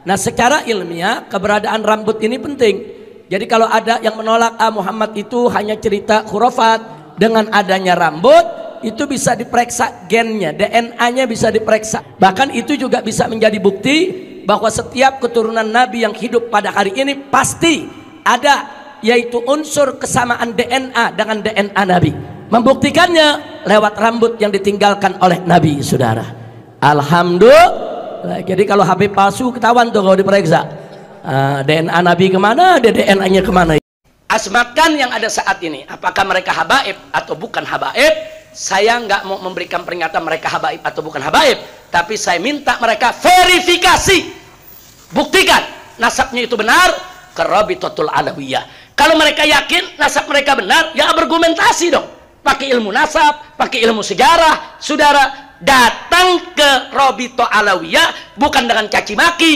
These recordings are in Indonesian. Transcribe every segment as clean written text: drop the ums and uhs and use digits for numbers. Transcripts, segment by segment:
Nah, secara ilmiah keberadaan rambut ini penting. Jadi kalau ada yang menolak Muhammad itu hanya cerita khurafat, dengan adanya rambut itu bisa diperiksa gennya, DNA-nya bisa diperiksa. Bahkan itu juga bisa menjadi bukti bahwa setiap keturunan Nabi yang hidup pada hari ini pasti ada, yaitu unsur kesamaan DNA dengan DNA Nabi. Membuktikannya lewat rambut yang ditinggalkan oleh Nabi, saudara. Alhamdulillah. Jadi kalau Habib palsu ketahuan tuh kalau diperiksa. DNA Nabi kemana, DNA-nya kemana. Asmakan yang ada saat ini, apakah mereka habaib atau bukan habaib? Saya nggak mau memberikan peringatan mereka habaib atau bukan habaib, tapi saya minta mereka verifikasi, buktikan nasabnya itu benar ke Rabitatul Alawiyah. Kalau mereka yakin nasab mereka benar, ya argumentasi dong, pakai ilmu nasab, pakai ilmu sejarah. Saudara datang ke Rabitatul Alawiyah bukan dengan caci maki,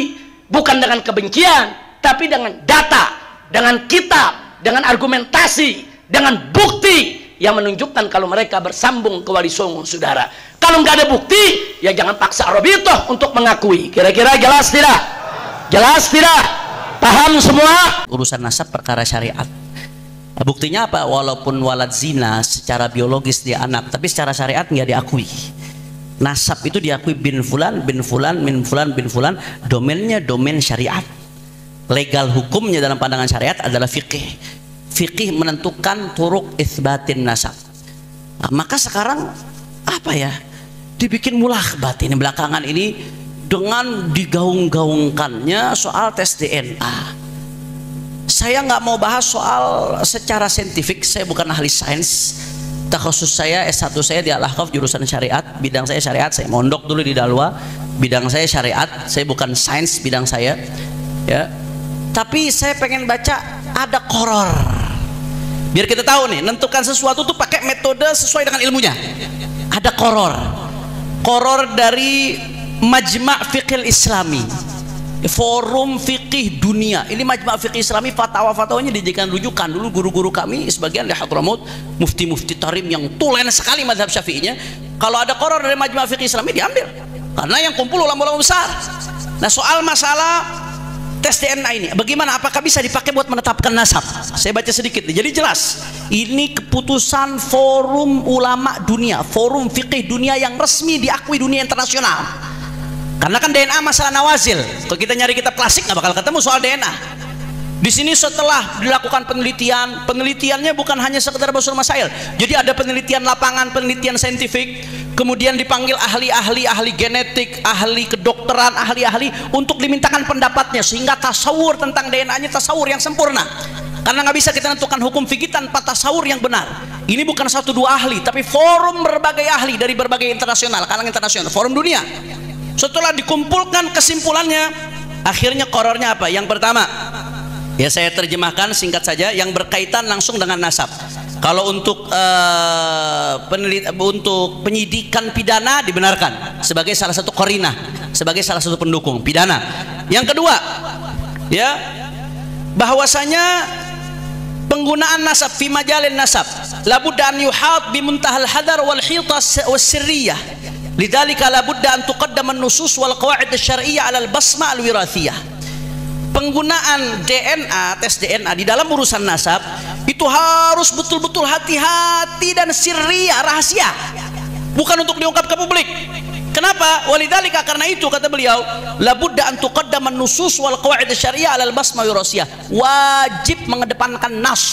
bukan dengan kebencian, tapi dengan data, dengan kitab, dengan argumentasi, dengan bukti yang menunjukkan kalau mereka bersambung ke Wali Songo, saudara. Kalau nggak ada bukti, ya jangan paksa Rabithah untuk mengakui. Kira-kira jelas tidak? Jelas tidak? Paham semua? Urusan nasab perkara syariat. Buktinya apa? Walaupun walad zina secara biologis dia anak, tapi secara syariat nggak diakui. Nasab itu diakui bin fulan, bin fulan, min fulan, bin fulan. Domainnya domain syariat. Legal hukumnya dalam pandangan syariat adalah fikih. Fikih menentukan turuk itsbatin nasab. Nah, maka sekarang apa ya? Dibikin mulakbat ini belakangan ini dengan digaung-gaungkannya soal tes DNA. Saya nggak mau bahas soal secara saintifik. Saya bukan ahli sains. Takhusus saya S1 saya di Al-Ahqaf jurusan syariat, bidang saya syariat. Saya mondok dulu di Dalwa, bidang saya syariat. Saya bukan sains bidang saya, ya. Tapi saya pengen baca ada koror, biar kita tahu nih, nentukan sesuatu tuh pakai metode sesuai dengan ilmunya. Ada koror dari Majma' Fiqh Islami, Forum Fikih Dunia. Ini Majma' Fiqh Islami, fatwa-fatwanya dijadikan rujukan. Dulu guru-guru kami sebagian di Hadramaut, mufti-mufti tarim yang tulen sekali mazhab Syafi'inya, kalau ada koror dari Majma' Fiqh Islami diambil, karena yang kumpul ulama-ulama besar. Nah, soal masalah tes DNA ini bagaimana, apakah bisa dipakai buat menetapkan nasab? Saya baca sedikit nih. Jadi jelas ini keputusan forum ulama dunia, forum fikih dunia yang resmi diakui dunia internasional. Karena kan DNA masalah nawazil. Kalau kita nyari kitab klasik nggak bakal ketemu soal DNA. Di sini setelah dilakukan penelitian, penelitiannya bukan hanya sekedar basul masail. Jadi ada penelitian lapangan, penelitian saintifik, kemudian dipanggil ahli-ahli, ahli genetik, ahli kedokteran, ahli-ahli untuk dimintakan pendapatnya, sehingga tasawur tentang DNA-nya tasawur yang sempurna. Karena nggak bisa kita tentukan hukum fikih tanpa tasawur yang benar. Ini bukan satu dua ahli, tapi forum berbagai ahli dari berbagai internasional, kalangan internasional, forum dunia. Setelah dikumpulkan kesimpulannya, akhirnya korornya apa? Yang pertama, ya saya terjemahkan singkat saja, yang berkaitan langsung dengan nasab. Kalau untuk untuk penyidikan pidana dibenarkan sebagai salah satu qarinah, sebagai salah satu pendukung pidana. Yang kedua, ya, bahwasanya penggunaan nasab fi majalin nasab labudda an yuhat bi muntahal hadar wal hita was sirriyah. Lidzalika labudda an tuqaddama an-nusus wal qawaid asy-syar'iyyah 'ala al-basma al-wirathiyah. Penggunaan DNA, tes DNA di dalam urusan nasab itu harus betul-betul hati-hati dan sirriyah, rahasia, bukan untuk diungkap ke publik. Kenapa? Walidzalika, karena itu kata beliau, labudda an tuqaddama an-nusus wal qawaid asy-syar'iyyah 'ala al-basma wirathiyah. Wajib mengedepankan nas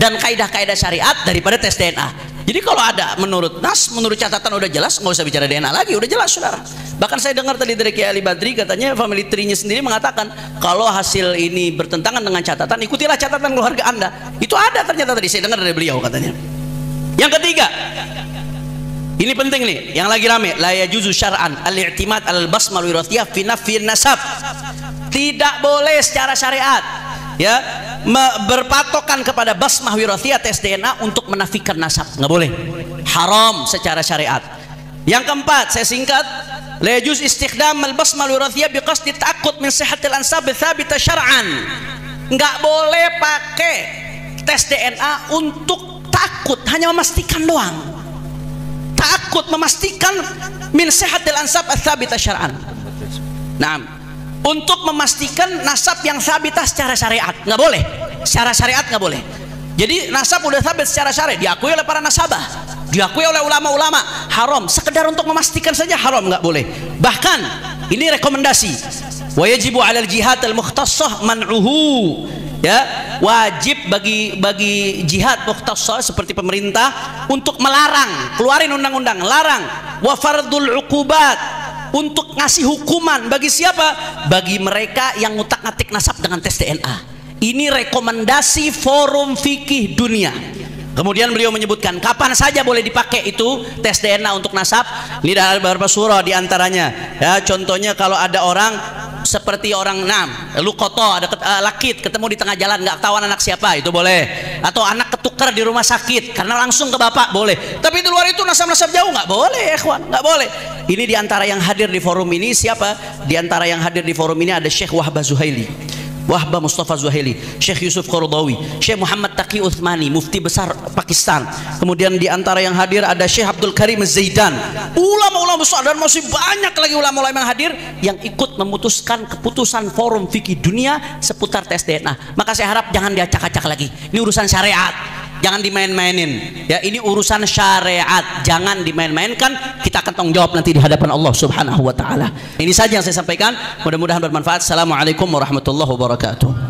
dan kaidah-kaidah syariat daripada tes DNA. Jadi kalau ada menurut nas, menurut catatan udah jelas, nggak usah bicara DNA lagi, udah jelas, saudara. Bahkan saya dengar tadi dari Kiai Ali Badri, katanya family tree-nya sendiri mengatakan kalau hasil ini bertentangan dengan catatan, ikutilah catatan keluarga Anda. Itu ada ternyata, tadi saya dengar dari beliau katanya. Yang ketiga, ini penting nih, yang lagi rame, la yajuzu syar'an al-i'timad al-basmal wirathiyah fi nafyi nasab. Tidak boleh secara syariat, ya, berpatokan kepada basmah wirathiyah, tes DNA untuk menafikan nasab, nggak boleh, haram secara syariat. Yang keempat, saya singkat, la yajuz istikhdam al-basmah wirathiyah biqasdi ta'aqqud min sihhatil ansab tsabita syar'an. Nggak boleh pakai tes DNA untuk takut, hanya memastikan doang. Takut memastikan min sihhatil ansab tsabita syar'an. Nah, untuk memastikan nasab yang sabitah secara syariat. Nggak boleh, secara syariat nggak boleh. Jadi nasab udah sabit secara syariat, diakui oleh para nasabah, diakui oleh ulama-ulama, haram. Sekedar untuk memastikan saja haram, nggak boleh. Bahkan ini rekomendasi, wa yajibu 'alal jihad al-mukhtassah man'uhu. Ya, wajib bagi jihad mukhtassah seperti pemerintah untuk melarang, keluarin undang-undang, larang. Wa fardul uqubat, untuk ngasih hukuman bagi siapa? Bagi mereka yang ngutak-ngatik nasab dengan tes DNA. Ini rekomendasi Forum Fikih Dunia. Kemudian beliau menyebutkan kapan saja boleh dipakai itu tes DNA untuk nasab. Ini ada beberapa surah diantaranya. Ya, contohnya kalau ada orang seperti orang lukoto, ada lakit ketemu di tengah jalan, nggak tahu anak siapa, itu boleh. Atau anak ketukar di rumah sakit karena langsung ke bapak, boleh. Tapi di luar itu nasab-nasab jauh nggak boleh, ikhwan, nggak boleh. Ini diantara yang hadir di forum ini siapa? Diantara yang hadir di forum ini ada Syekh Wahbah Zuhaili, Wahbah Mustafa Zuhaili, Syekh Yusuf Qaradawi, Syekh Muhammad Taqi Uthmani, mufti besar Pakistan. Kemudian di antara yang hadir ada Syekh Abdul Karim Zaidan, ulama-ulama besar, dan masih banyak lagi ulama-ulama yang hadir yang ikut memutuskan keputusan Forum Fikih Dunia seputar tes DNA. Maka saya harap jangan diacak-acak lagi. Ini urusan syariat, jangan dimain-mainin. Ya, ini urusan syariat, jangan dimain-mainkan. Kita akan tanggung jawab nanti di hadapan Allah Subhanahu wa taala. Ini saja yang saya sampaikan, mudah-mudahan bermanfaat. Assalamualaikum warahmatullahi wabarakatuh.